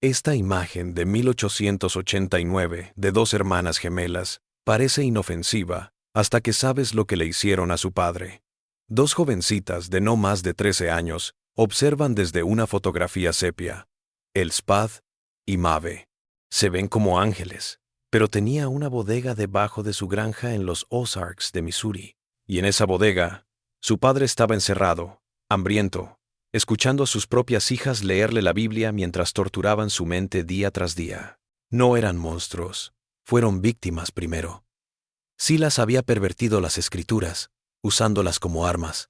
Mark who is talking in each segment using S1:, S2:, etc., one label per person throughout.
S1: Esta imagen de 1889 de dos hermanas gemelas parece inofensiva hasta que sabes lo que le hicieron a su padre. Dos jovencitas de no más de 13 años observan desde una fotografía sepia. Elspeth y Maeve se ven como ángeles, pero tenía una bodega debajo de su granja en los Ozarks de Missouri. Y en esa bodega, su padre estaba encerrado, hambriento, escuchando a sus propias hijas leerle la Biblia mientras torturaban su mente día tras día. No eran monstruos, fueron víctimas primero. Silas había pervertido las Escrituras, usándolas como armas,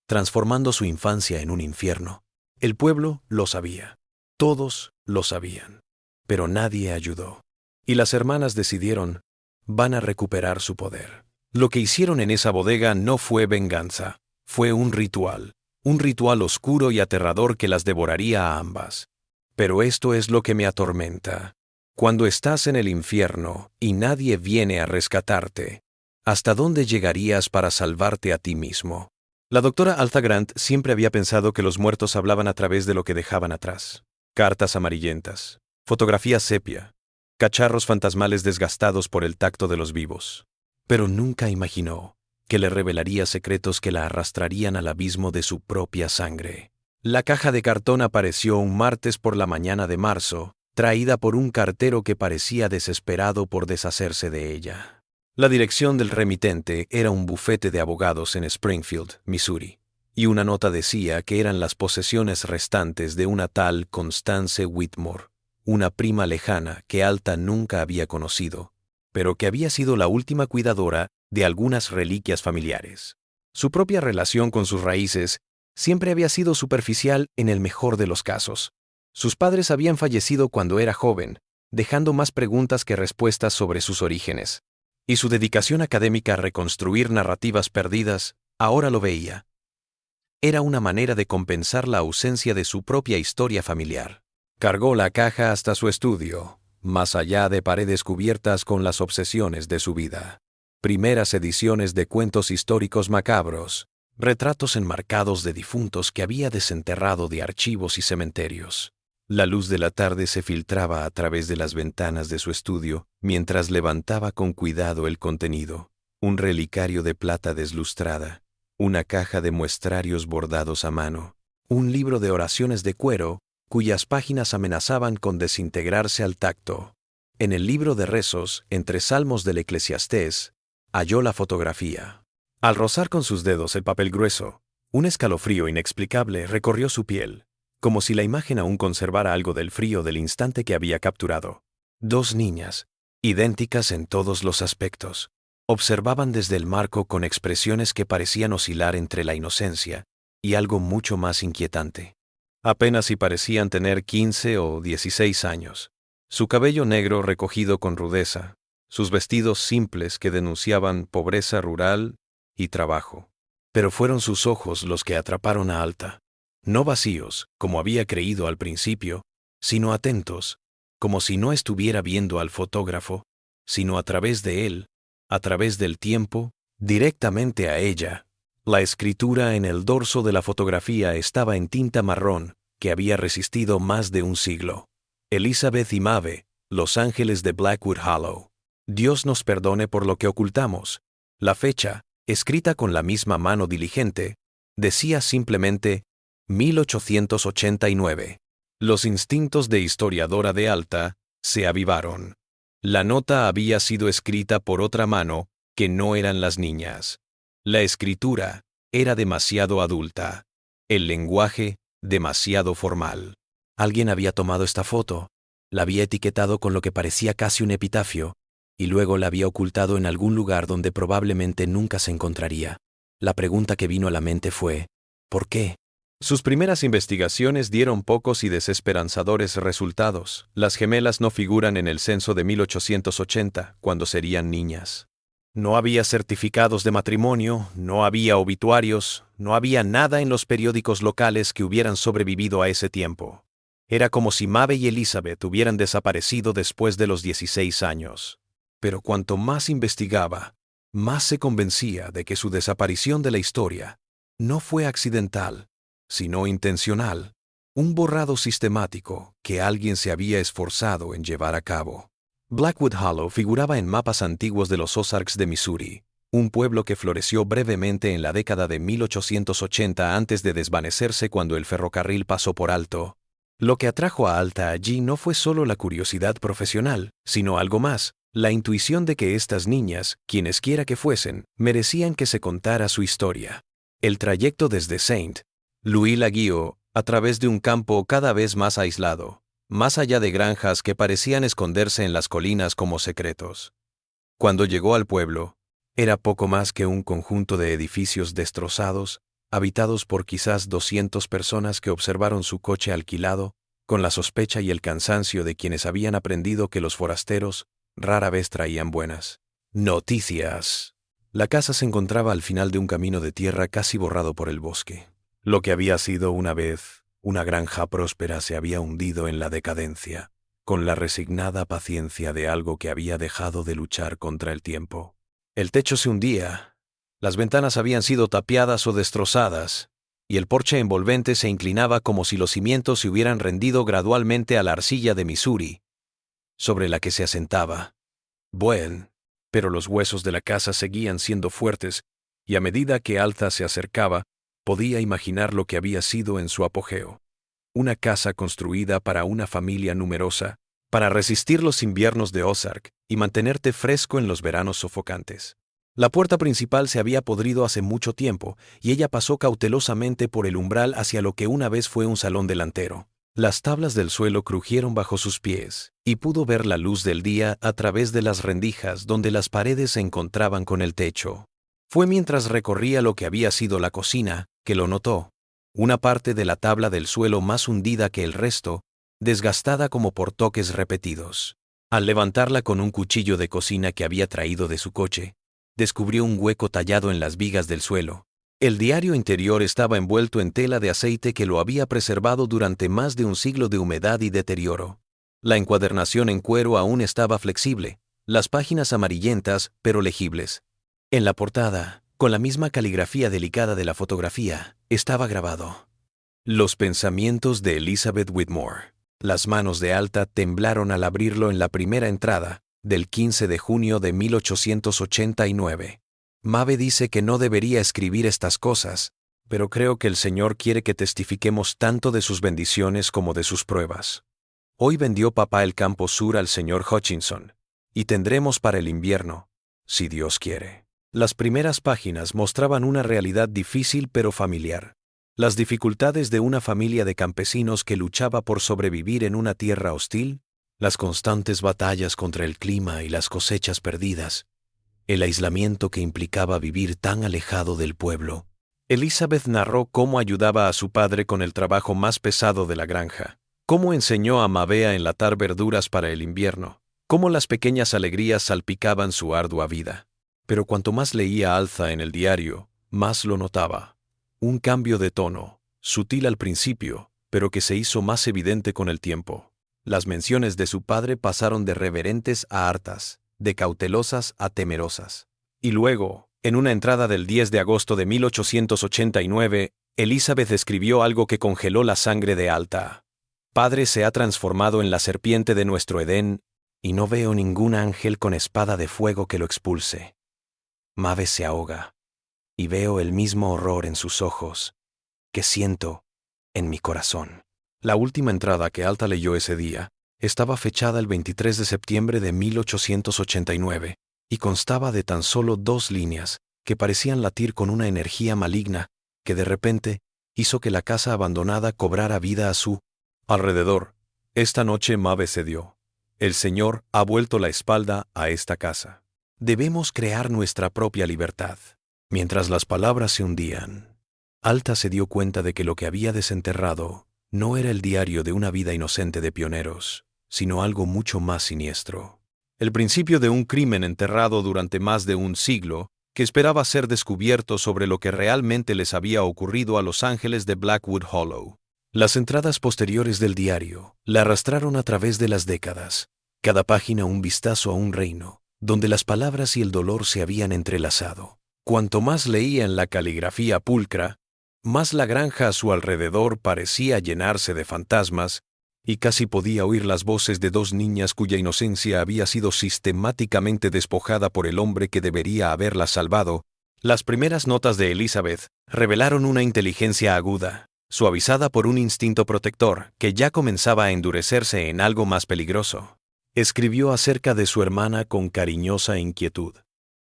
S1: transformando su infancia en un infierno. El pueblo lo sabía, todos lo sabían, pero nadie ayudó. Y las hermanas decidieron, van a recuperar su poder. Lo que hicieron en esa bodega no fue venganza, fue un ritual oscuro y aterrador que las devoraría a ambas. Pero esto es lo que me atormenta. Cuando estás en el infierno y nadie viene a rescatarte, ¿hasta dónde llegarías para salvarte a ti mismo? La doctora Alta Grant siempre había pensado que los muertos hablaban a través de lo que dejaban atrás. Cartas amarillentas, fotografías sepia, cacharros fantasmales desgastados por el tacto de los vivos. Pero nunca imaginó que le revelaría secretos que la arrastrarían al abismo de su propia sangre. La caja de cartón apareció un martes por la mañana de marzo, traída por un cartero que parecía desesperado por deshacerse de ella. La dirección del remitente era un bufete de abogados en Springfield, Missouri, y una nota decía que eran las posesiones restantes de una tal Constance Whitmore, una prima lejana que Alta nunca había conocido, pero que había sido la última cuidadora de algunas reliquias familiares. Su propia relación con sus raíces siempre había sido superficial en el mejor de los casos. Sus padres habían fallecido cuando era joven, dejando más preguntas que respuestas sobre sus orígenes. Y su dedicación académica a reconstruir narrativas perdidas, ahora lo veía. Era una manera de compensar la ausencia de su propia historia familiar. Cargó la caja hasta su estudio, más allá de paredes cubiertas con las obsesiones de su vida. Primeras ediciones de cuentos históricos macabros, retratos enmarcados de difuntos que había desenterrado de archivos y cementerios. La luz de la tarde se filtraba a través de las ventanas de su estudio mientras levantaba con cuidado el contenido. Un relicario de plata deslustrada, una caja de muestrarios bordados a mano, un libro de oraciones de cuero cuyas páginas amenazaban con desintegrarse al tacto. En el libro de rezos, entre salmos del Eclesiastés, halló la fotografía. Al rozar con sus dedos el papel grueso, un escalofrío inexplicable recorrió su piel, como si la imagen aún conservara algo del frío del instante que había capturado. Dos niñas, idénticas en todos los aspectos, observaban desde el marco con expresiones que parecían oscilar entre la inocencia y algo mucho más inquietante. Apenas si parecían tener 15 o 16 años. Su cabello negro recogido con rudeza, sus vestidos simples que denunciaban pobreza rural y trabajo. Pero fueron sus ojos los que atraparon a Alta. No vacíos, como había creído al principio, sino atentos, como si no estuviera viendo al fotógrafo, sino a través de él, a través del tiempo, directamente a ella. La escritura en el dorso de la fotografía estaba en tinta marrón, que había resistido más de un siglo. Elizabeth y Maeve, los ángeles de Blackwood Hollow. Dios nos perdone por lo que ocultamos. La fecha, escrita con la misma mano diligente, decía simplemente 1889. Los instintos de historiadora de Alta se avivaron. La nota había sido escrita por otra mano que no eran las niñas. La escritura era demasiado adulta. El lenguaje demasiado formal. Alguien había tomado esta foto, la había etiquetado con lo que parecía casi un epitafio, y luego la había ocultado en algún lugar donde probablemente nunca se encontraría. La pregunta que vino a la mente fue, ¿por qué? Sus primeras investigaciones dieron pocos y desesperanzadores resultados. Las gemelas no figuran en el censo de 1880, cuando serían niñas. No había certificados de matrimonio, no había obituarios, no había nada en los periódicos locales que hubieran sobrevivido a ese tiempo. Era como si Maeve y Elizabeth hubieran desaparecido después de los 16 años. Pero cuanto más investigaba, más se convencía de que su desaparición de la historia no fue accidental, sino intencional. Un borrado sistemático que alguien se había esforzado en llevar a cabo. Blackwood Hollow figuraba en mapas antiguos de los Ozarks de Missouri, un pueblo que floreció brevemente en la década de 1880 antes de desvanecerse cuando el ferrocarril pasó por alto. Lo que atrajo a Alta allí no fue solo la curiosidad profesional, sino algo más, la intuición de que estas niñas, quienesquiera que fuesen, merecían que se contara su historia. El trayecto desde St. Louis la guió a través de un campo cada vez más aislado, más allá de granjas que parecían esconderse en las colinas como secretos. Cuando llegó al pueblo, era poco más que un conjunto de edificios destrozados, habitados por quizás 200 personas que observaron su coche alquilado, con la sospecha y el cansancio de quienes habían aprendido que los forasteros rara vez traían buenas noticias. La casa se encontraba al final de un camino de tierra casi borrado por el bosque. Lo que había sido una vez una granja próspera se había hundido en la decadencia, con la resignada paciencia de algo que había dejado de luchar contra el tiempo. El techo se hundía, las ventanas habían sido tapiadas o destrozadas, y el porche envolvente se inclinaba como si los cimientos se hubieran rendido gradualmente a la arcilla de Missouri, sobre la que se asentaba. Bueno, pero los huesos de la casa seguían siendo fuertes, y a medida que Alta se acercaba, podía imaginar lo que había sido en su apogeo. Una casa construida para una familia numerosa, para resistir los inviernos de Ozark y mantenerte fresco en los veranos sofocantes. La puerta principal se había podrido hace mucho tiempo, y ella pasó cautelosamente por el umbral hacia lo que una vez fue un salón delantero. Las tablas del suelo crujieron bajo sus pies, y pudo ver la luz del día a través de las rendijas donde las paredes se encontraban con el techo. Fue mientras recorría lo que había sido la cocina que lo notó. Una parte de la tabla del suelo más hundida que el resto, desgastada como por toques repetidos. Al levantarla con un cuchillo de cocina que había traído de su coche, descubrió un hueco tallado en las vigas del suelo. El diario interior estaba envuelto en tela de aceite que lo había preservado durante más de un siglo de humedad y deterioro. La encuadernación en cuero aún estaba flexible, las páginas amarillentas pero legibles. En la portada, con la misma caligrafía delicada de la fotografía, estaba grabado: Los pensamientos de Elizabeth Whitmore. Las manos de Alta temblaron al abrirlo en la primera entrada, del 15 de junio de 1889. Mabe dice que no debería escribir estas cosas, pero creo que el Señor quiere que testifiquemos tanto de sus bendiciones como de sus pruebas. Hoy vendió papá el campo sur al señor Hutchinson, y tendremos para el invierno, si Dios quiere. Las primeras páginas mostraban una realidad difícil pero familiar. Las dificultades de una familia de campesinos que luchaba por sobrevivir en una tierra hostil, las constantes batallas contra el clima y las cosechas perdidas, el aislamiento que implicaba vivir tan alejado del pueblo. Elizabeth narró cómo ayudaba a su padre con el trabajo más pesado de la granja, cómo enseñó a Mabe a enlatar verduras para el invierno, cómo las pequeñas alegrías salpicaban su ardua vida. Pero cuanto más leía Alta en el diario, más lo notaba. Un cambio de tono, sutil al principio, pero que se hizo más evidente con el tiempo. Las menciones de su padre pasaron de reverentes a hartas, de cautelosas a temerosas. Y luego, en una entrada del 10 de agosto de 1889, Elizabeth escribió algo que congeló la sangre de Alta. Padre se ha transformado en la serpiente de nuestro Edén, y no veo ningún ángel con espada de fuego que lo expulse. Mabe se ahoga, y veo el mismo horror en sus ojos que siento en mi corazón. La última entrada que Alta leyó ese día estaba fechada el 23 de septiembre de 1889 y constaba de tan solo 2 líneas que parecían latir con una energía maligna que de repente hizo que la casa abandonada cobrara vida a su alrededor. Esta noche Mabe cedió. El Señor ha vuelto la espalda a esta casa. Debemos crear nuestra propia libertad. Mientras las palabras se hundían, Alta se dio cuenta de que lo que había desenterrado no era el diario de una vida inocente de pioneros, sino algo mucho más siniestro. El principio de un crimen enterrado durante más de un siglo, que esperaba ser descubierto sobre lo que realmente les había ocurrido a los ángeles de Blackwood Hollow. Las entradas posteriores del diario la arrastraron a través de las décadas, cada página un vistazo a un reino, donde las palabras y el dolor se habían entrelazado. Cuanto más leía en la caligrafía pulcra, Mas la granja a su alrededor parecía llenarse de fantasmas, y casi podía oír las voces de dos niñas cuya inocencia había sido sistemáticamente despojada por el hombre que debería haberla salvado. Las primeras notas de Elizabeth revelaron una inteligencia aguda, suavizada por un instinto protector que ya comenzaba a endurecerse en algo más peligroso. Escribió acerca de su hermana con cariñosa inquietud.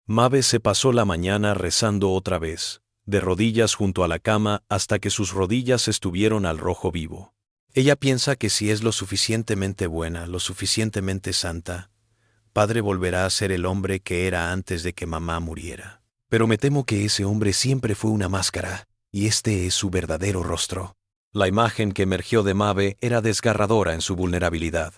S1: Maeve se pasó la mañana rezando otra vez, de rodillas junto a la cama hasta que sus rodillas estuvieron al rojo vivo. Ella piensa que si es lo suficientemente buena, lo suficientemente santa, Padre volverá a ser el hombre que era antes de que mamá muriera. Pero me temo que ese hombre siempre fue una máscara, y este es su verdadero rostro. La imagen que emergió de Maeve era desgarradora en su vulnerabilidad.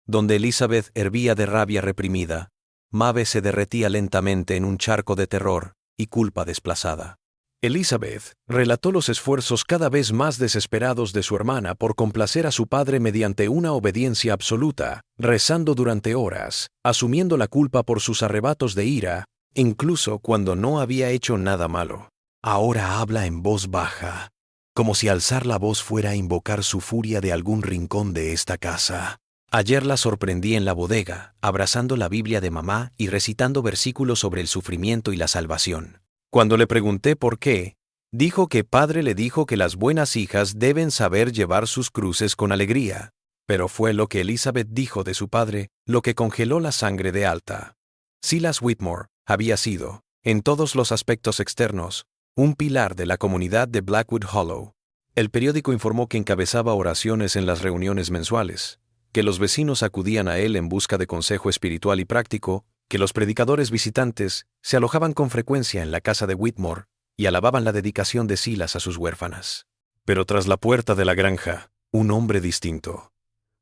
S1: Donde Elizabeth hervía de rabia reprimida, Maeve se derretía lentamente en un charco de terror y culpa desplazada. Elizabeth relató los esfuerzos cada vez más desesperados de su hermana por complacer a su padre mediante una obediencia absoluta, rezando durante horas, asumiendo la culpa por sus arrebatos de ira, incluso cuando no había hecho nada malo. Ahora habla en voz baja, como si alzar la voz fuera a invocar su furia de algún rincón de esta casa. Ayer la sorprendí en la bodega, abrazando la Biblia de mamá y recitando versículos sobre el sufrimiento y la salvación. Cuando le pregunté por qué, dijo que padre le dijo que las buenas hijas deben saber llevar sus cruces con alegría. Pero fue lo que Elizabeth dijo de su padre lo que congeló la sangre de Alta. Silas Whitmore había sido, en todos los aspectos externos, un pilar de la comunidad de Blackwood Hollow. El periódico informó que encabezaba oraciones en las reuniones mensuales, que los vecinos acudían a él en busca de consejo espiritual y práctico, que los predicadores visitantes se alojaban con frecuencia en la casa de Whitmore y alababan la dedicación de Silas a sus huérfanas. Pero tras la puerta de la granja, un hombre distinto,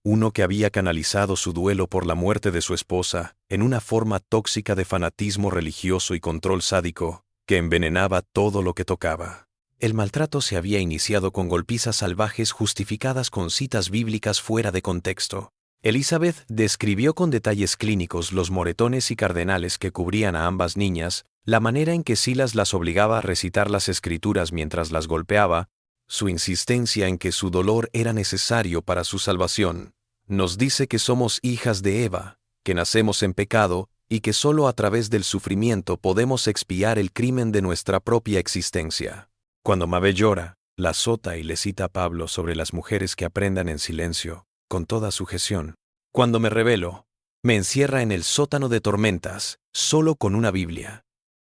S1: uno que había canalizado su duelo por la muerte de su esposa en una forma tóxica de fanatismo religioso y control sádico que envenenaba todo lo que tocaba. El maltrato se había iniciado con golpizas salvajes justificadas con citas bíblicas fuera de contexto. Elizabeth describió con detalles clínicos los moretones y cardenales que cubrían a ambas niñas, la manera en que Silas las obligaba a recitar las escrituras mientras las golpeaba, su insistencia en que su dolor era necesario para su salvación. Nos dice que somos hijas de Eva, que nacemos en pecado y que solo a través del sufrimiento podemos expiar el crimen de nuestra propia existencia. Cuando Maeve llora, la azota y le cita a Pablo sobre las mujeres que aprendan en silencio, con toda sujeción. Cuando me rebelo, me encierra en el sótano de tormentas, solo con una Biblia.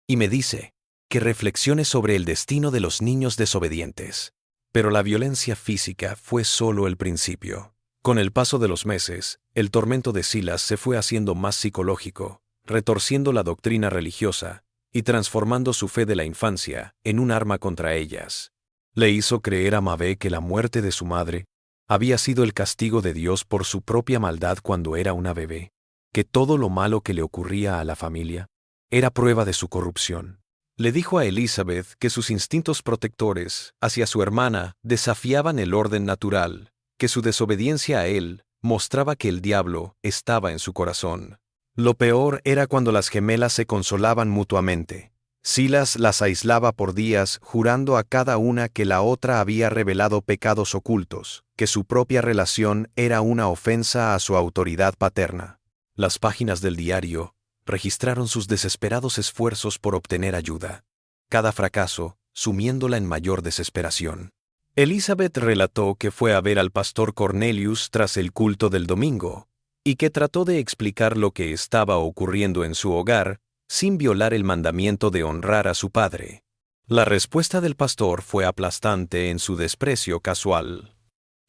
S1: Y me dice que reflexione sobre el destino de los niños desobedientes. Pero la violencia física fue solo el principio. Con el paso de los meses, el tormento de Silas se fue haciendo más psicológico, retorciendo la doctrina religiosa y transformando su fe de la infancia en un arma contra ellas. Le hizo creer a Maeve que la muerte de su madre había sido el castigo de Dios por su propia maldad cuando era una bebé, que todo lo malo que le ocurría a la familia era prueba de su corrupción. Le dijo a Elizabeth que sus instintos protectores hacia su hermana desafiaban el orden natural, que su desobediencia a él mostraba que el diablo estaba en su corazón. Lo peor era cuando las gemelas se consolaban mutuamente. Silas las aislaba por días, jurando a cada una que la otra había revelado pecados ocultos, que su propia relación era una ofensa a su autoridad paterna. Las páginas del diario registraron sus desesperados esfuerzos por obtener ayuda, cada fracaso sumiéndola en mayor desesperación. Elizabeth relató que fue a ver al pastor Cornelius tras el culto del domingo, y que trató de explicar lo que estaba ocurriendo en su hogar, sin violar el mandamiento de honrar a su padre. La respuesta del pastor fue aplastante en su desprecio casual.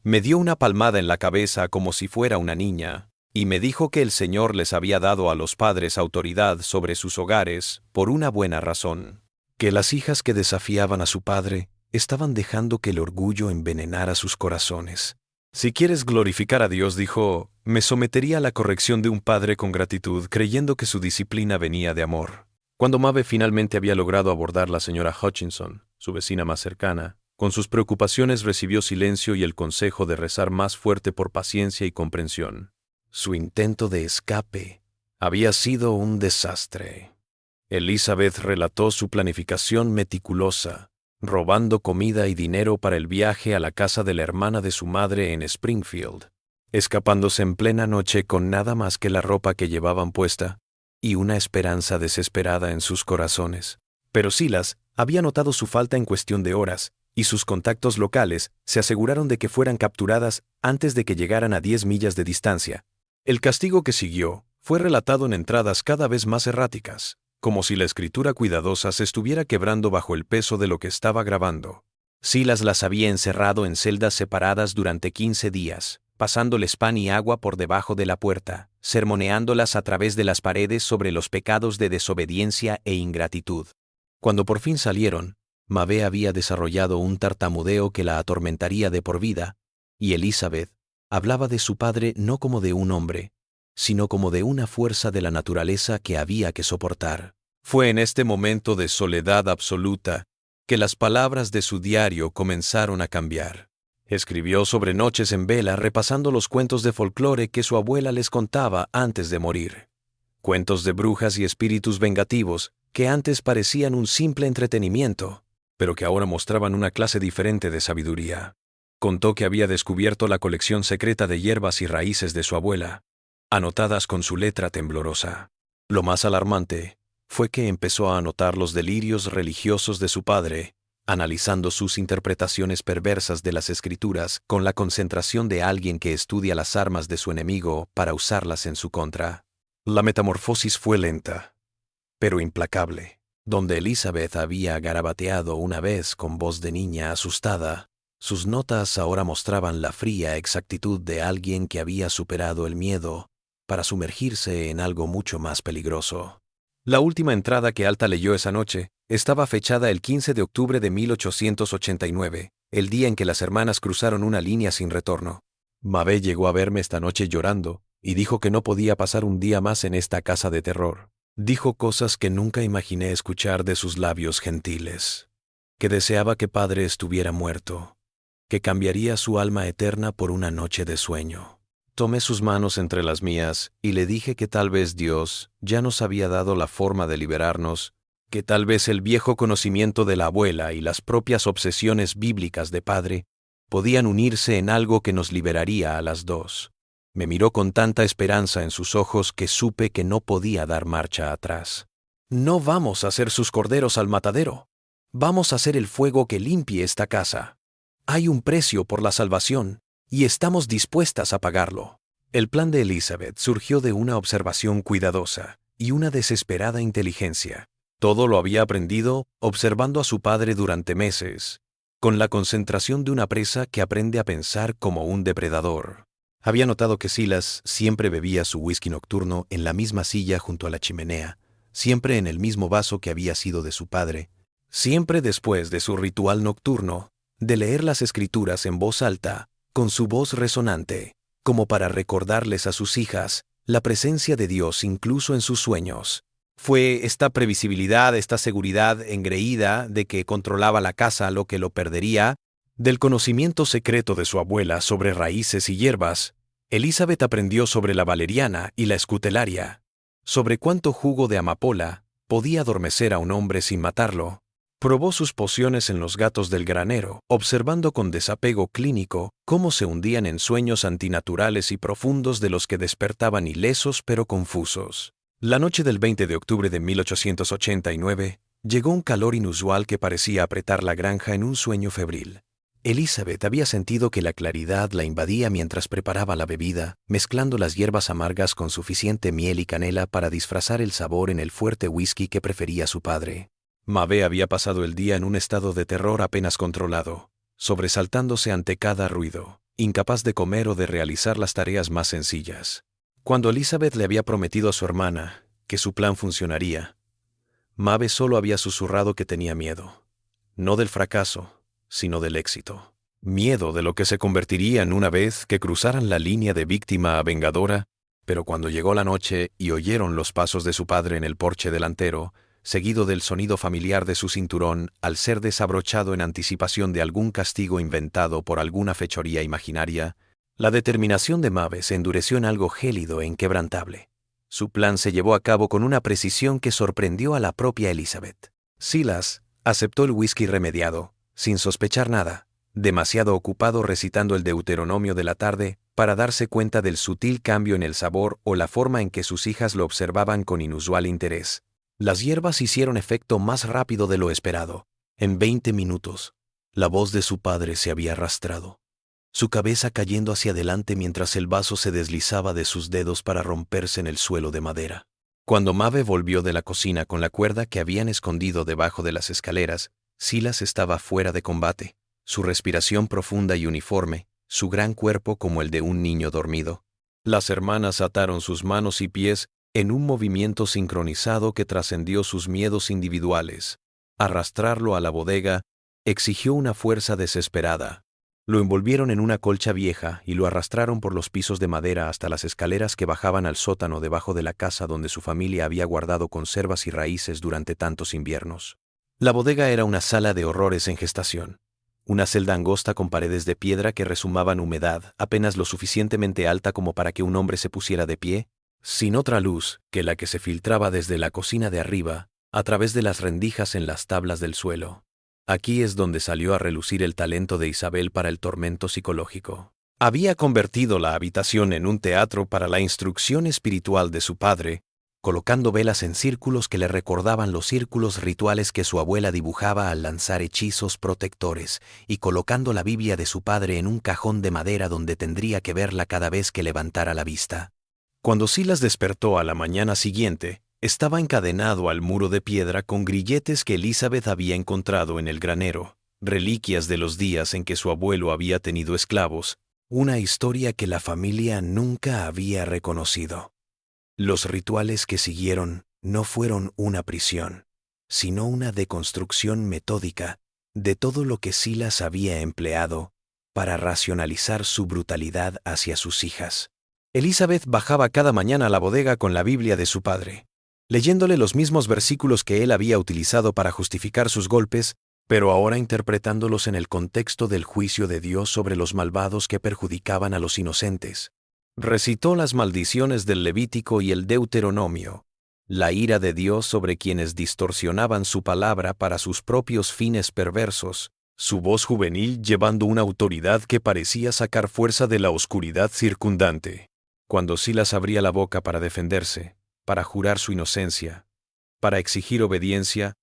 S1: Me dio una palmada en la cabeza como si fuera una niña, y me dijo que el Señor les había dado a los padres autoridad sobre sus hogares por una buena razón, que las hijas que desafiaban a su padre estaban dejando que el orgullo envenenara sus corazones. Si quieres glorificar a Dios, dijo, me sometería a la corrección de un padre con gratitud, creyendo que su disciplina venía de amor. Cuando Maeve finalmente había logrado abordar la señora Hutchinson, su vecina más cercana, con sus preocupaciones recibió silencio y el consejo de rezar más fuerte por paciencia y comprensión. Su intento de escape había sido un desastre. Elizabeth relató su planificación meticulosa, robando comida y dinero para el viaje a la casa de la hermana de su madre en Springfield, escapándose en plena noche con nada más que la ropa que llevaban puesta y una esperanza desesperada en sus corazones. Pero Silas había notado su falta en cuestión de horas, y sus contactos locales se aseguraron de que fueran capturadas antes de que llegaran a 10 millas de distancia. El castigo que siguió fue relatado en entradas cada vez más erráticas, como si la escritura cuidadosa se estuviera quebrando bajo el peso de lo que estaba grabando. Silas las había encerrado en celdas separadas durante 15 días, pasándoles pan y agua por debajo de la puerta, sermoneándolas a través de las paredes sobre los pecados de desobediencia e ingratitud. Cuando por fin salieron, Mabe había desarrollado un tartamudeo que la atormentaría de por vida, y Elizabeth hablaba de su padre no como de un hombre, sino como de una fuerza de la naturaleza que había que soportar. Fue en este momento de soledad absoluta que las palabras de su diario comenzaron a cambiar. Escribió sobre noches en vela repasando los cuentos de folclore que su abuela les contaba antes de morir. Cuentos de brujas y espíritus vengativos que antes parecían un simple entretenimiento, pero que ahora mostraban una clase diferente de sabiduría. Contó que había descubierto la colección secreta de hierbas y raíces de su abuela, anotadas con su letra temblorosa. Lo más alarmante fue que empezó a anotar los delirios religiosos de su padre, analizando sus interpretaciones perversas de las escrituras con la concentración de alguien que estudia las armas de su enemigo para usarlas en su contra. La metamorfosis fue lenta, pero implacable. Donde Elizabeth había garabateado una vez con voz de niña asustada, sus notas ahora mostraban la fría exactitud de alguien que había superado el miedo para sumergirse en algo mucho más peligroso. La última entrada que Alta leyó esa noche estaba fechada el 15 de octubre de 1889, el día en que las hermanas cruzaron una línea sin retorno. Mabe llegó a verme esta noche llorando y dijo que no podía pasar un día más en esta casa de terror. Dijo cosas que nunca imaginé escuchar de sus labios gentiles. Que deseaba que padre estuviera muerto, que cambiaría su alma eterna por una noche de sueño. Tomé sus manos entre las mías y le dije que tal vez Dios ya nos había dado la forma de liberarnos, que tal vez el viejo conocimiento de la abuela y las propias obsesiones bíblicas de padre podían unirse en algo que nos liberaría a las dos. Me miró con tanta esperanza en sus ojos que supe que no podía dar marcha atrás. No vamos a hacer sus corderos al matadero. Vamos a hacer el fuego que limpie esta casa. Hay un precio por la salvación, y estamos dispuestas a pagarlo. El plan de Elizabeth surgió de una observación cuidadosa y una desesperada inteligencia. Todo lo había aprendido observando a su padre durante meses, con la concentración de una presa que aprende a pensar como un depredador. Había notado que Silas siempre bebía su whisky nocturno en la misma silla junto a la chimenea, siempre en el mismo vaso que había sido de su padre, siempre después de su ritual nocturno, de leer las escrituras en voz alta, con su voz resonante, como para recordarles a sus hijas la presencia de Dios incluso en sus sueños. Fue esta previsibilidad, esta seguridad engreída de que controlaba la casa lo que lo perdería. Del conocimiento secreto de su abuela sobre raíces y hierbas, Elizabeth aprendió sobre la valeriana y la escutelaria, sobre cuánto jugo de amapola podía adormecer a un hombre sin matarlo. Probó sus pociones en los gatos del granero, observando con desapego clínico cómo se hundían en sueños antinaturales y profundos de los que despertaban ilesos pero confusos. La noche del 20 de octubre de 1889 llegó un calor inusual que parecía apretar la granja en un sueño febril. Elizabeth había sentido que la claridad la invadía mientras preparaba la bebida, mezclando las hierbas amargas con suficiente miel y canela para disfrazar el sabor en el fuerte whisky que prefería su padre. Mabe había pasado el día en un estado de terror apenas controlado, sobresaltándose ante cada ruido, incapaz de comer o de realizar las tareas más sencillas. Cuando Elizabeth le había prometido a su hermana que su plan funcionaría, Mabe solo había susurrado que tenía miedo, no del fracaso, sino del éxito. Miedo de lo que se convertiría en una vez que cruzaran la línea de víctima a vengadora, pero cuando llegó la noche y oyeron los pasos de su padre en el porche delantero, seguido del sonido familiar de su cinturón al ser desabrochado en anticipación de algún castigo inventado por alguna fechoría imaginaria, la determinación de Mabe se endureció en algo gélido e inquebrantable. Su plan se llevó a cabo con una precisión que sorprendió a la propia Elizabeth. Silas Aceptó el whisky remediado, sin sospechar nada, demasiado ocupado recitando el Deuteronomio de la tarde para darse cuenta del sutil cambio en el sabor o la forma en que sus hijas lo observaban con inusual interés. Las hierbas hicieron efecto más rápido de lo esperado. En 20 minutos, la voz de su padre se había arrastrado, su cabeza cayendo hacia adelante mientras el vaso se deslizaba de sus dedos para romperse en el suelo de madera. Cuando Maeve volvió de la cocina con la cuerda que habían escondido debajo de las escaleras, Silas estaba fuera de combate, su respiración profunda y uniforme, su gran cuerpo como el de un niño dormido. Las hermanas ataron sus manos y pies en un movimiento sincronizado que trascendió sus miedos individuales. Arrastrarlo a la bodega exigió una fuerza desesperada. Lo envolvieron en una colcha vieja y lo arrastraron por los pisos de madera hasta las escaleras que bajaban al sótano debajo de la casa donde su familia había guardado conservas y raíces durante tantos inviernos. La bodega era una sala de horrores en gestación. Una celda angosta con paredes de piedra que rezumaban humedad, apenas lo suficientemente alta como para que un hombre se pusiera de pie, sin otra luz que la que se filtraba desde la cocina de arriba, a través de las rendijas en las tablas del suelo. Aquí es donde salió a relucir el talento de Isabel para el tormento psicológico. Había convertido la habitación en un teatro para la instrucción espiritual de su padre, colocando velas en círculos que le recordaban los círculos rituales que su abuela dibujaba al lanzar hechizos protectores, y colocando la Biblia de su padre en un cajón de madera donde tendría que verla cada vez que levantara la vista. Cuando Silas despertó a la mañana siguiente, estaba encadenado al muro de piedra con grilletes que Elizabeth había encontrado en el granero, reliquias de los días en que su abuelo había tenido esclavos, una historia que la familia nunca había reconocido. Los rituales que siguieron no fueron una prisión, sino una deconstrucción metódica de todo lo que Silas había empleado para racionalizar su brutalidad hacia sus hijas. Elizabeth bajaba cada mañana a la bodega con la Biblia de su padre, leyéndole los mismos versículos que él había utilizado para justificar sus golpes, pero ahora interpretándolos en el contexto del juicio de Dios sobre los malvados que perjudicaban a los inocentes. Recitó las maldiciones del Levítico y el Deuteronomio, la ira de Dios sobre quienes distorsionaban su palabra para sus propios fines perversos, su voz juvenil llevando una autoridad que parecía sacar fuerza de la oscuridad circundante. Cuando Silas abría la boca para defenderse, para jurar su inocencia, para exigir obediencia,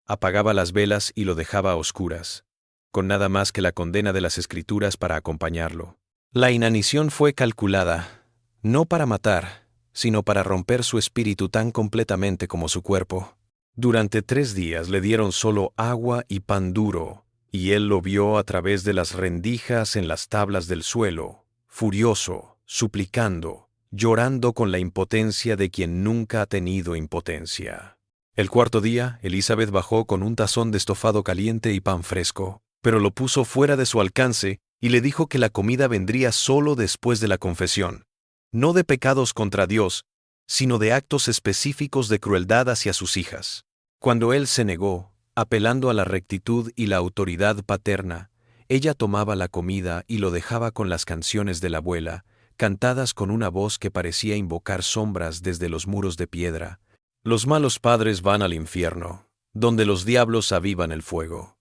S1: apagaba las velas y lo dejaba a oscuras, con nada más que la condena de las Escrituras para acompañarlo. La inanición fue calculada, no para matar, sino para romper su espíritu tan completamente como su cuerpo. Durante 3 días le dieron solo agua y pan duro, y él lo vio a través de las rendijas en las tablas del suelo, furioso, suplicando, llorando con la impotencia de quien nunca ha tenido impotencia. El 4.º día, Elizabeth bajó con un tazón de estofado caliente y pan fresco, pero lo puso fuera de su alcance y le dijo que la comida vendría solo después de la confesión, no de pecados contra Dios, sino de actos específicos de crueldad hacia sus hijas. Cuando él se negó, apelando a la rectitud y la autoridad paterna, ella tomaba la comida y lo dejaba con las canciones de la abuela, cantadas con una voz que parecía invocar sombras desde los muros de piedra. Los malos padres van al infierno, donde los diablos avivan el fuego.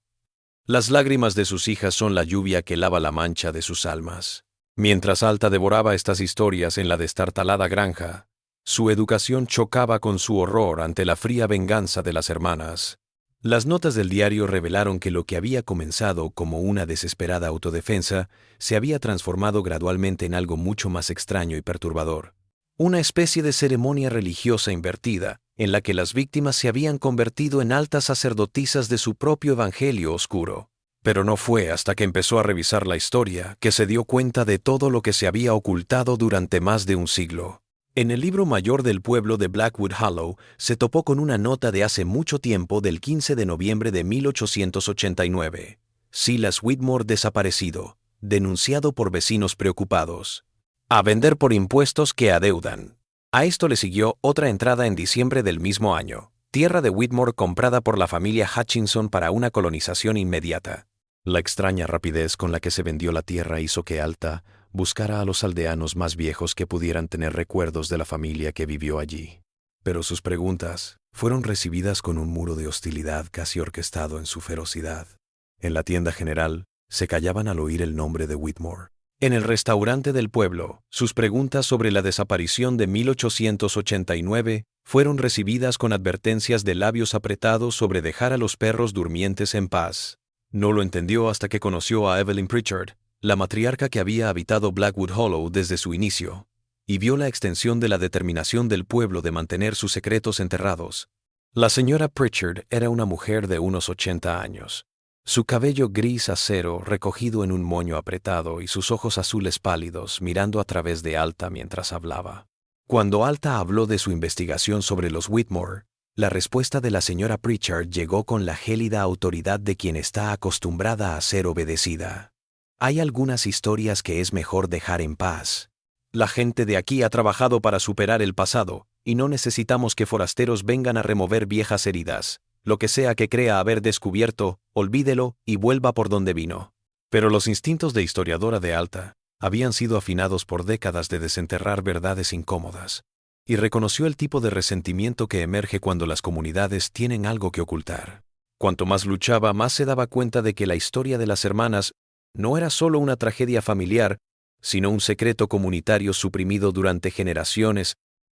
S1: Las lágrimas de sus hijas son la lluvia que lava la mancha de sus almas. Mientras Alta devoraba estas historias en la destartalada granja, su educación chocaba con su horror ante la fría venganza de las hermanas. Las notas del diario revelaron que lo que había comenzado como una desesperada autodefensa se había transformado gradualmente en algo mucho más extraño y perturbador. Una especie de ceremonia religiosa invertida, en la que las víctimas se habían convertido en altas sacerdotisas de su propio evangelio oscuro. Pero no fue hasta que empezó a revisar la historia que se dio cuenta de todo lo que se había ocultado durante más de un siglo. En el libro mayor del pueblo de Blackwood Hollow se topó con una nota de hace mucho tiempo del 15 de noviembre de 1889. Silas Whitmore desaparecido, denunciado por vecinos preocupados. A vender por impuestos que adeudan. A esto le siguió otra entrada en diciembre del mismo año. Tierra de Whitmore comprada por la familia Hutchinson para una colonización inmediata. La extraña rapidez con la que se vendió la tierra hizo que Alta buscara a los aldeanos más viejos que pudieran tener recuerdos de la familia que vivió allí. Pero sus preguntas, fueron recibidas con un muro de hostilidad casi orquestado en su ferocidad. En la tienda general, se callaban al oír el nombre de Whitmore. En el restaurante del pueblo, sus preguntas sobre la desaparición de 1889 fueron recibidas con advertencias de labios apretados sobre dejar a los perros durmientes en paz. No lo entendió hasta que conoció a Evelyn Pritchard, la matriarca que había habitado Blackwood Hollow desde su inicio, y vio la extensión de la determinación del pueblo de mantener sus secretos enterrados. La señora Pritchard era una mujer de unos 80 años. Su cabello gris acero recogido en un moño apretado y sus ojos azules pálidos mirando a través de Alta mientras hablaba. Cuando Alta habló de su investigación sobre los Whitmore, la respuesta de la señora Pritchard llegó con la gélida autoridad de quien está acostumbrada a ser obedecida. Hay algunas historias que es mejor dejar en paz. La gente de aquí ha trabajado para superar el pasado, y no necesitamos que forasteros vengan a remover viejas heridas. Lo que sea que crea haber descubierto, olvídelo y vuelva por donde vino. Pero los instintos de historiadora de Alta habían sido afinados por décadas de desenterrar verdades incómodas, y reconoció el tipo de resentimiento que emerge cuando las comunidades tienen algo que ocultar. Cuanto más luchaba, más se daba cuenta de que la historia de las hermanas no era solo una tragedia familiar, sino un secreto comunitario suprimido durante generaciones,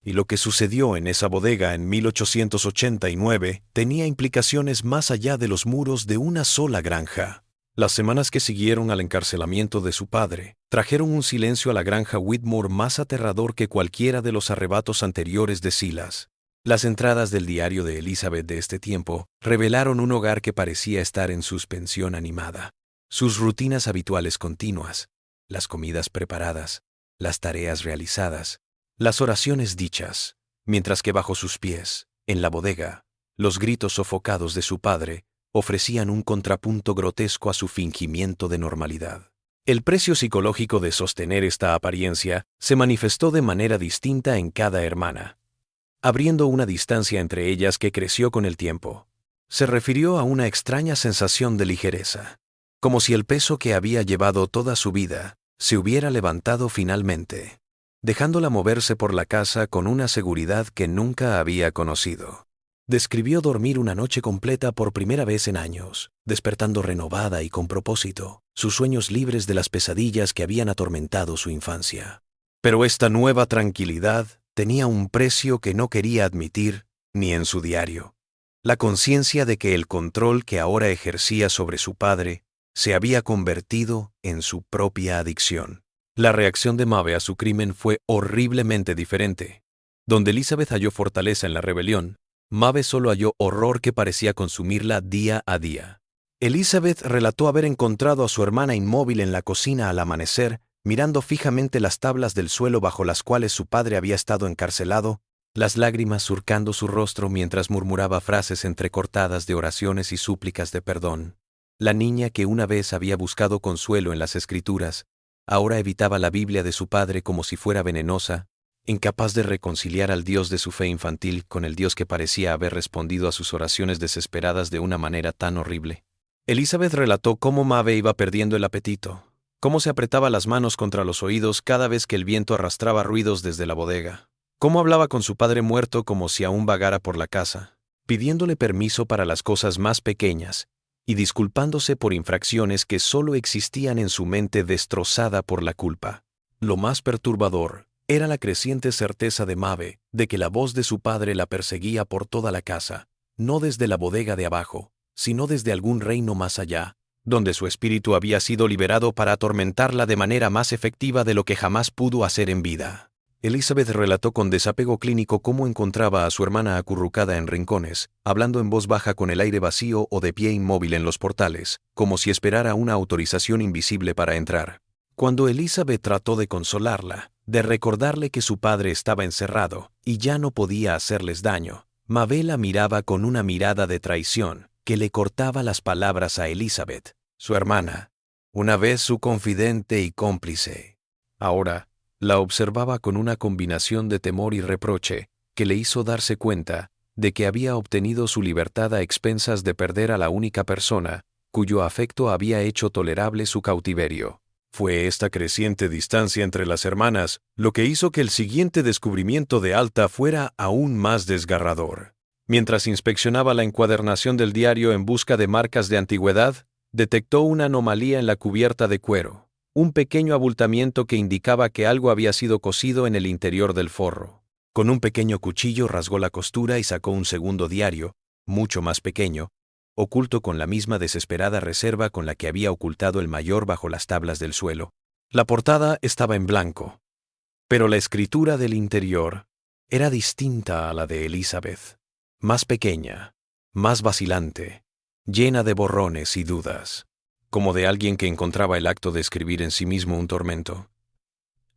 S1: y lo que sucedió en esa bodega en 1889 tenía implicaciones más allá de los muros de una sola granja. Las semanas que siguieron al encarcelamiento de su padre trajeron un silencio a la granja Whitmore más aterrador que cualquiera de los arrebatos anteriores de Silas. Las entradas del diario de Elizabeth de este tiempo revelaron un hogar que parecía estar en suspensión animada. Sus rutinas habituales continuas, las comidas preparadas, las tareas realizadas, las oraciones dichas, mientras que bajo sus pies, en la bodega, los gritos sofocados de su padre ofrecían un contrapunto grotesco a su fingimiento de normalidad. El precio psicológico de sostener esta apariencia se manifestó de manera distinta en cada hermana, abriendo una distancia entre ellas que creció con el tiempo. Se refirió a una extraña sensación de ligereza, como si el peso que había llevado toda su vida se hubiera levantado finalmente, dejándola moverse por la casa con una seguridad que nunca había conocido. Describió dormir una noche completa por primera vez en años, despertando renovada y con propósito, sus sueños libres de las pesadillas que habían atormentado su infancia. Pero esta nueva tranquilidad tenía un precio que no quería admitir ni en su diario: la conciencia de que el control que ahora ejercía sobre su padre se había convertido en su propia adicción. La reacción de Maeve a su crimen fue horriblemente diferente. Donde Elizabeth halló fortaleza en la rebelión, Maeve solo halló horror que parecía consumirla día a día. Elizabeth relató haber encontrado a su hermana inmóvil en la cocina al amanecer, mirando fijamente las tablas del suelo bajo las cuales su padre había estado encarcelado, las lágrimas surcando su rostro mientras murmuraba frases entrecortadas de oraciones y súplicas de perdón. La niña que una vez había buscado consuelo en las Escrituras, ahora evitaba la Biblia de su padre como si fuera venenosa, incapaz de reconciliar al Dios de su fe infantil con el Dios que parecía haber respondido a sus oraciones desesperadas de una manera tan horrible. Elizabeth relató cómo Maeve iba perdiendo el apetito, cómo se apretaba las manos contra los oídos cada vez que el viento arrastraba ruidos desde la bodega, cómo hablaba con su padre muerto como si aún vagara por la casa, pidiéndole permiso para las cosas más pequeñas y disculpándose por infracciones que solo existían en su mente destrozada por la culpa. Lo más perturbador era la creciente certeza de Maeve de que la voz de su padre la perseguía por toda la casa, no desde la bodega de abajo, sino desde algún reino más allá, donde su espíritu había sido liberado para atormentarla de manera más efectiva de lo que jamás pudo hacer en vida. Elizabeth relató con desapego clínico cómo encontraba a su hermana acurrucada en rincones, hablando en voz baja con el aire vacío o de pie inmóvil en los portales, como si esperara una autorización invisible para entrar. Cuando Elizabeth trató de consolarla, de recordarle que su padre estaba encerrado y ya no podía hacerles daño, Maeve la miraba con una mirada de traición que le cortaba las palabras a Elizabeth, su hermana, una vez su confidente y cómplice. Ahora, la observaba con una combinación de temor y reproche que le hizo darse cuenta de que había obtenido su libertad a expensas de perder a la única persona cuyo afecto había hecho tolerable su cautiverio. Fue esta creciente distancia entre las hermanas lo que hizo que el siguiente descubrimiento de Alta fuera aún más desgarrador. Mientras inspeccionaba la encuadernación del diario en busca de marcas de antigüedad, detectó una anomalía en la cubierta de cuero, un pequeño abultamiento que indicaba que algo había sido cosido en el interior del forro. Con un pequeño cuchillo rasgó la costura y sacó un segundo diario, mucho más pequeño, oculto con la misma desesperada reserva con la que había ocultado el mayor bajo las tablas del suelo. La portada estaba en blanco, pero la escritura del interior era distinta a la de Elizabeth, más pequeña, más vacilante, llena de borrones y dudas, como de alguien que encontraba el acto de escribir en sí mismo un tormento.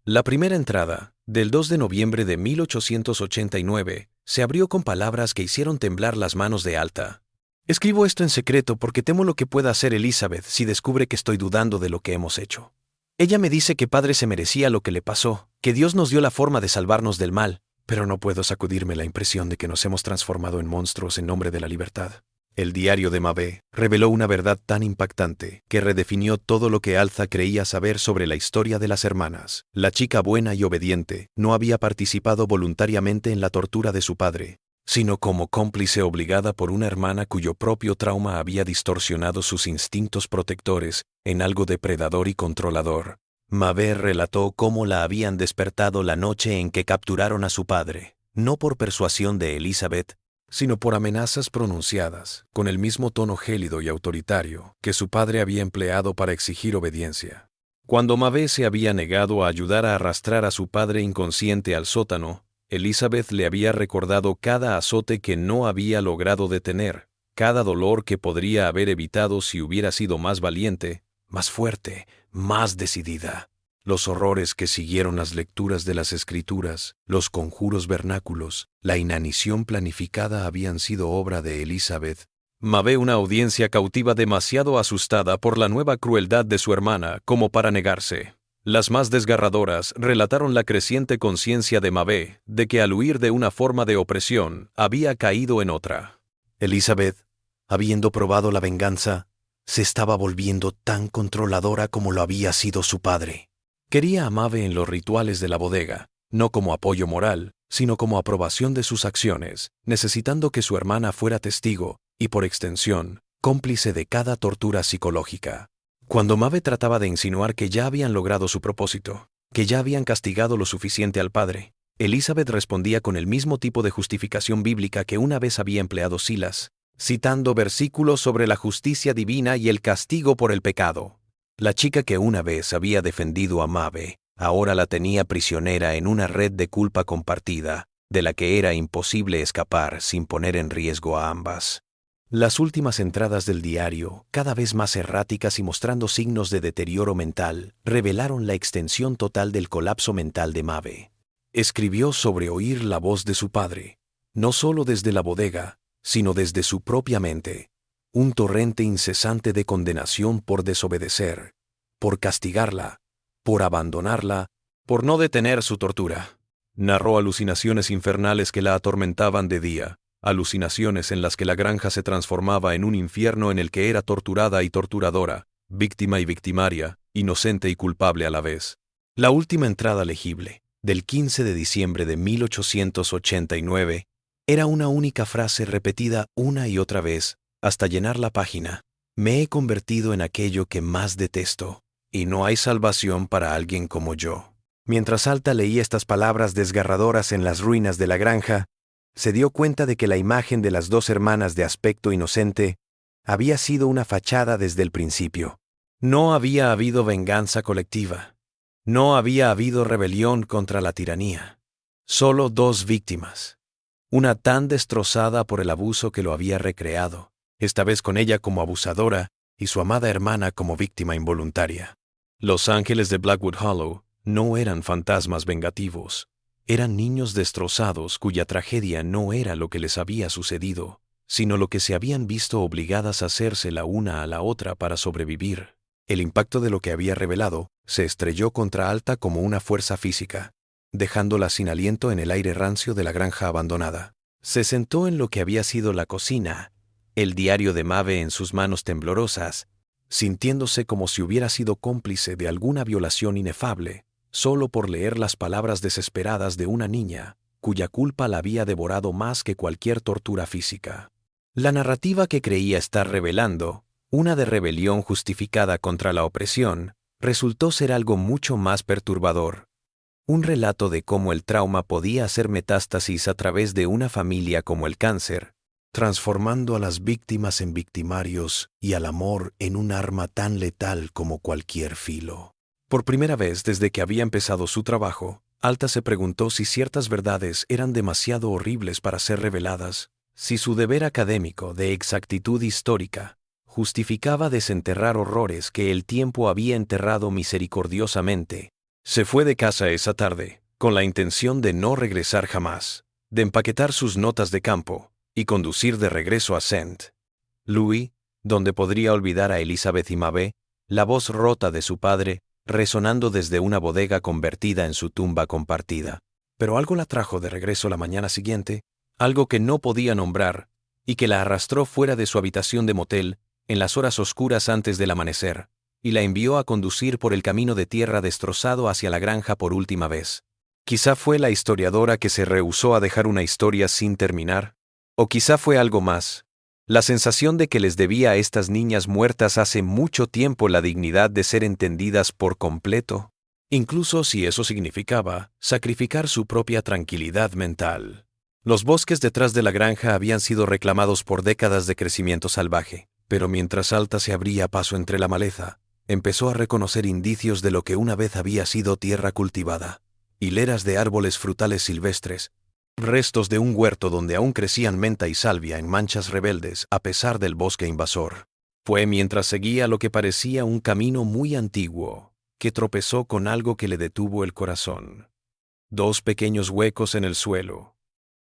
S1: La primera entrada, del 2 de noviembre de 1889, se abrió con palabras que hicieron temblar las manos de Alta. Escribo esto en secreto porque temo lo que pueda hacer Elizabeth si descubre que estoy dudando de lo que hemos hecho. Ella me dice que padre se merecía lo que le pasó, que Dios nos dio la forma de salvarnos del mal, pero no puedo sacudirme la impresión de que nos hemos transformado en monstruos en nombre de la libertad. El diario de Mabe reveló una verdad tan impactante que redefinió todo lo que Alza creía saber sobre la historia de las hermanas. La chica buena y obediente no había participado voluntariamente en la tortura de su padre, sino como cómplice obligada por una hermana cuyo propio trauma había distorsionado sus instintos protectores en algo depredador y controlador. Mabe relató cómo la habían despertado la noche en que capturaron a su padre, no por persuasión de Elizabeth, sino por amenazas pronunciadas, con el mismo tono gélido y autoritario que su padre había empleado para exigir obediencia. Cuando Mabe se había negado a ayudar a arrastrar a su padre inconsciente al sótano, Elizabeth le había recordado cada azote que no había logrado detener, cada dolor que podría haber evitado si hubiera sido más valiente, más fuerte, más decidida. Los horrores que siguieron las lecturas de las Escrituras, los conjuros vernáculos, la inanición planificada habían sido obra de Elizabeth. Mabe, una audiencia cautiva demasiado asustada por la nueva crueldad de su hermana como para negarse. Las más desgarradoras relataron la creciente conciencia de Mabe de que al huir de una forma de opresión había caído en otra. Elizabeth, habiendo probado la venganza, se estaba volviendo tan controladora como lo había sido su padre. Quería a Mabe en los rituales de la bodega, no como apoyo moral, sino como aprobación de sus acciones, necesitando que su hermana fuera testigo y, por extensión, cómplice de cada tortura psicológica. Cuando Mabe trataba de insinuar que ya habían logrado su propósito, que ya habían castigado lo suficiente al padre, Elizabeth respondía con el mismo tipo de justificación bíblica que una vez había empleado Silas, citando versículos sobre la justicia divina y el castigo por el pecado. La chica que una vez había defendido a Mabe, ahora la tenía prisionera en una red de culpa compartida, de la que era imposible escapar sin poner en riesgo a ambas. Las últimas entradas del diario, cada vez más erráticas y mostrando signos de deterioro mental, revelaron la extensión total del colapso mental de Mabe. Escribió sobre oír la voz de su padre, no solo desde la bodega, sino desde su propia mente, un torrente incesante de condenación por desobedecer, por castigarla, por abandonarla, por no detener su tortura. Narró alucinaciones infernales que la atormentaban de día, alucinaciones en las que la granja se transformaba en un infierno en el que era torturada y torturadora, víctima y victimaria, inocente y culpable a la vez. La última entrada legible, del 15 de diciembre de 1889, era una única frase repetida una y otra vez, hasta llenar la página. Me he convertido en aquello que más detesto, y no hay salvación para alguien como yo. Mientras Alta leía estas palabras desgarradoras en las ruinas de la granja, se dio cuenta de que la imagen de las dos hermanas de aspecto inocente había sido una fachada desde el principio. No había habido venganza colectiva. No había habido rebelión contra la tiranía. Solo dos víctimas. Una tan destrozada por el abuso que lo había recreado, esta vez con ella como abusadora y su amada hermana como víctima involuntaria. Los ángeles de Blackwood Hollow no eran fantasmas vengativos. Eran niños destrozados cuya tragedia no era lo que les había sucedido, sino lo que se habían visto obligadas a hacerse la una a la otra para sobrevivir. El impacto de lo que había revelado se estrelló contra Alta como una fuerza física, dejándola sin aliento en el aire rancio de la granja abandonada. Se sentó en lo que había sido la cocina, el diario de Mabe en sus manos temblorosas, sintiéndose como si hubiera sido cómplice de alguna violación inefable, solo por leer las palabras desesperadas de una niña, cuya culpa la había devorado más que cualquier tortura física. La narrativa que creía estar revelando, una de rebelión justificada contra la opresión, resultó ser algo mucho más perturbador. Un relato de cómo el trauma podía hacer metástasis a través de una familia como el cáncer, transformando a las víctimas en victimarios y al amor en un arma tan letal como cualquier filo. Por primera vez desde que había empezado su trabajo, Alta se preguntó si ciertas verdades eran demasiado horribles para ser reveladas, si su deber académico de exactitud histórica justificaba desenterrar horrores que el tiempo había enterrado misericordiosamente. Se fue de casa esa tarde, con la intención de no regresar jamás, de empaquetar sus notas de campo y conducir de regreso a St. Louis, donde podría olvidar a Elizabeth y Mabe, la voz rota de su padre, resonando desde una bodega convertida en su tumba compartida. Pero algo la trajo de regreso la mañana siguiente, algo que no podía nombrar, y que la arrastró fuera de su habitación de motel en las horas oscuras antes del amanecer, y la envió a conducir por el camino de tierra destrozado hacia la granja por última vez. Quizá fue la historiadora que se rehusó a dejar una historia sin terminar, o quizá fue algo más. La sensación de que les debía a estas niñas muertas hace mucho tiempo la dignidad de ser entendidas por completo, incluso si eso significaba sacrificar su propia tranquilidad mental. Los bosques detrás de la granja habían sido reclamados por décadas de crecimiento salvaje, pero mientras Alta se abría paso entre la maleza, empezó a reconocer indicios de lo que una vez había sido tierra cultivada, hileras de árboles frutales silvestres, restos de un huerto donde aún crecían menta y salvia en manchas rebeldes a pesar del bosque invasor. Fue mientras seguía lo que parecía un camino muy antiguo, que tropezó con algo que le detuvo el corazón. 2 pequeños huecos en el suelo,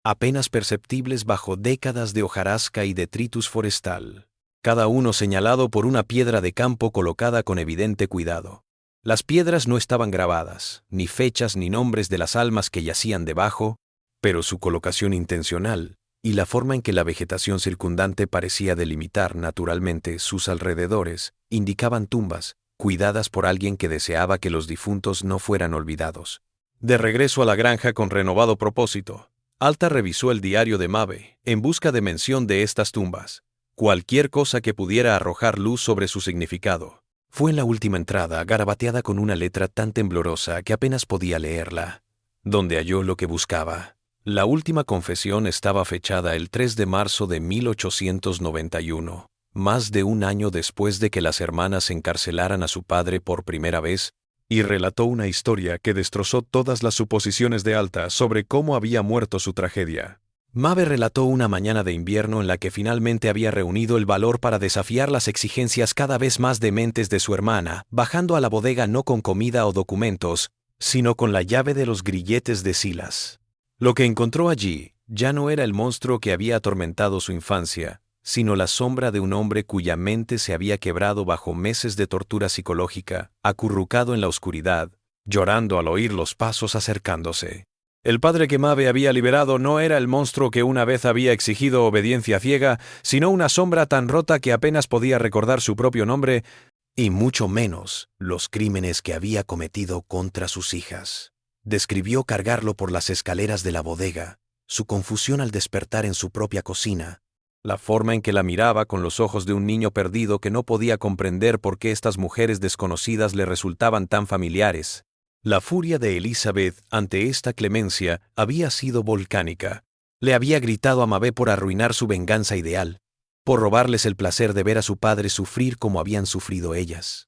S1: apenas perceptibles bajo décadas de hojarasca y detritus forestal, cada uno señalado por una piedra de campo colocada con evidente cuidado. Las piedras no estaban grabadas, ni fechas ni nombres de las almas que yacían debajo, pero su colocación intencional y la forma en que la vegetación circundante parecía delimitar naturalmente sus alrededores indicaban tumbas, cuidadas por alguien que deseaba que los difuntos no fueran olvidados. De regreso a la granja con renovado propósito, Alta revisó el diario de Mabe en busca de mención de estas tumbas, cualquier cosa que pudiera arrojar luz sobre su significado. Fue en la última entrada, garabateada con una letra tan temblorosa que apenas podía leerla, donde halló lo que buscaba. La última confesión estaba fechada el 3 de marzo de 1891, más de un año después de que las hermanas encarcelaran a su padre por primera vez, y relató una historia que destrozó todas las suposiciones de Alta sobre cómo había muerto su tragedia. Mabe relató una mañana de invierno en la que finalmente había reunido el valor para desafiar las exigencias cada vez más dementes de su hermana, bajando a la bodega no con comida o documentos, sino con la llave de los grilletes de Silas. Lo que encontró allí ya no era el monstruo que había atormentado su infancia, sino la sombra de un hombre cuya mente se había quebrado bajo meses de tortura psicológica, acurrucado en la oscuridad, llorando al oír los pasos acercándose. El padre que Mabe había liberado no era el monstruo que una vez había exigido obediencia ciega, sino una sombra tan rota que apenas podía recordar su propio nombre, y mucho menos los crímenes que había cometido contra sus hijas. Describió cargarlo por las escaleras de la bodega, su confusión al despertar en su propia cocina, la forma en que la miraba con los ojos de un niño perdido que no podía comprender por qué estas mujeres desconocidas le resultaban tan familiares. La furia de Elizabeth ante esta clemencia había sido volcánica. Le había gritado a Mabe por arruinar su venganza ideal, por robarles el placer de ver a su padre sufrir como habían sufrido ellas,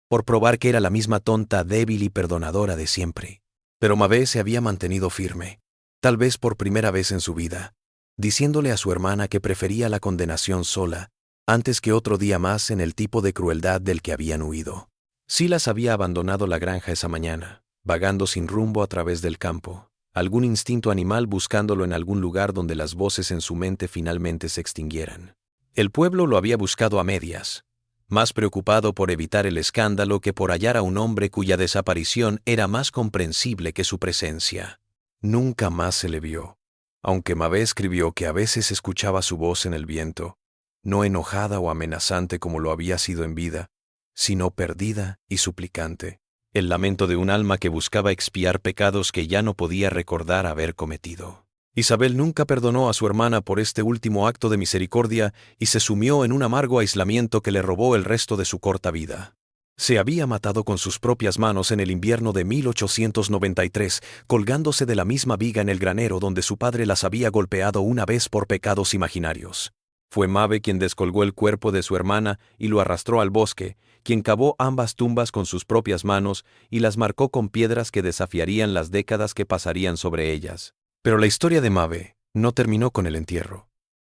S1: por probar que era la misma tonta, débil y perdonadora de siempre. Pero Mabe se había mantenido firme, tal vez por primera vez en su vida, diciéndole a su hermana que prefería la condenación sola, antes que otro día más en el tipo de crueldad del que habían huido. Silas había abandonado la granja esa mañana, vagando sin rumbo a través del campo, algún instinto animal buscándolo en algún lugar donde las voces en su mente finalmente se extinguieran. El pueblo lo había buscado a medias, más preocupado por evitar el escándalo que por hallar a un hombre cuya desaparición era más comprensible que su presencia. Nunca más se le vio, aunque Mabe escribió que a veces escuchaba su voz en el viento, no enojada o amenazante como lo había sido en vida, sino perdida y suplicante. el lamento de un alma que buscaba expiar pecados que ya no podía recordar haber cometido. Isabel nunca perdonó a su hermana por este último acto de misericordia y se sumió en un amargo aislamiento que le robó el resto de su corta vida. Se había matado con sus propias manos en el invierno de 1893, colgándose de la misma viga en el granero donde su padre las había golpeado una vez por pecados imaginarios. Fue Mabe quien descolgó el cuerpo de su hermana y lo arrastró al bosque, quien cavó ambas tumbas con sus propias manos y las marcó con piedras que desafiarían las décadas que pasarían sobre ellas. Pero la historia de Mabe no terminó con el entierro.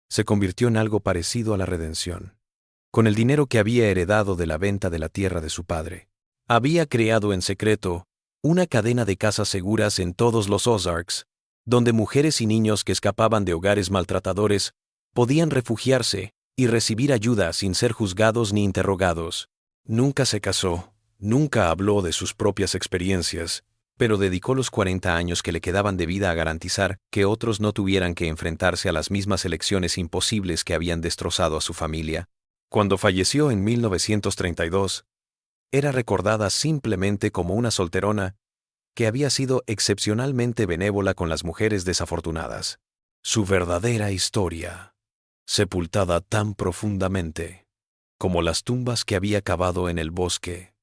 S1: Se convirtió en algo parecido a la redención. Con el dinero que había heredado de la venta de la tierra de su padre, había creado en secreto una cadena de casas seguras en todos los Ozarks, donde mujeres y niños que escapaban de hogares maltratadores podían refugiarse y recibir ayuda sin ser juzgados ni interrogados. Nunca se casó, nunca habló de sus propias experiencias, pero dedicó los 40 años que le quedaban de vida a garantizar que otros no tuvieran que enfrentarse a las mismas elecciones imposibles que habían destrozado a su familia. Cuando falleció en 1932, era recordada simplemente como una solterona que había sido excepcionalmente benévola con las mujeres desafortunadas. Su verdadera historia, sepultada tan profundamente como las tumbas que había cavado en el bosque,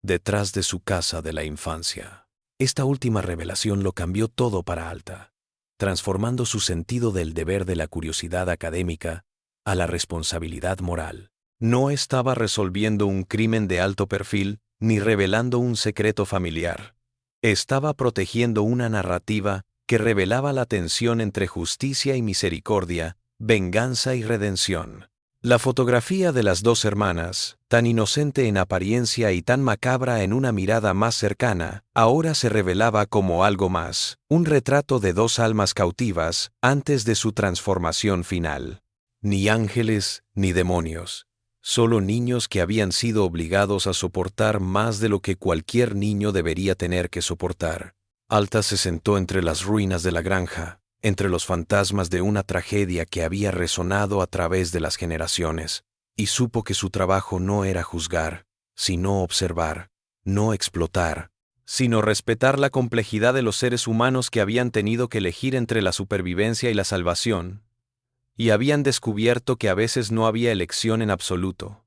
S1: detrás de su casa de la infancia. Esta última revelación lo cambió todo para Alta, transformando su sentido del deber de la curiosidad académica a la responsabilidad moral. No estaba resolviendo un crimen de alto perfil ni revelando un secreto familiar. Estaba protegiendo una narrativa que revelaba la tensión entre justicia y misericordia, venganza y redención. La fotografía de las dos hermanas, tan inocente en apariencia y tan macabra en una mirada más cercana, ahora se revelaba como algo más, un retrato de dos almas cautivas antes de su transformación final. Ni ángeles ni demonios. Solo niños que habían sido obligados a soportar más de lo que cualquier niño debería tener que soportar. Alta se sentó entre las ruinas de la granja, entre los fantasmas de una tragedia que había resonado a través de las generaciones, y supo que su trabajo no era juzgar, sino observar, no explotar, sino respetar la complejidad de los seres humanos que habían tenido que elegir entre la supervivencia y la salvación, y habían descubierto que a veces no había elección en absoluto.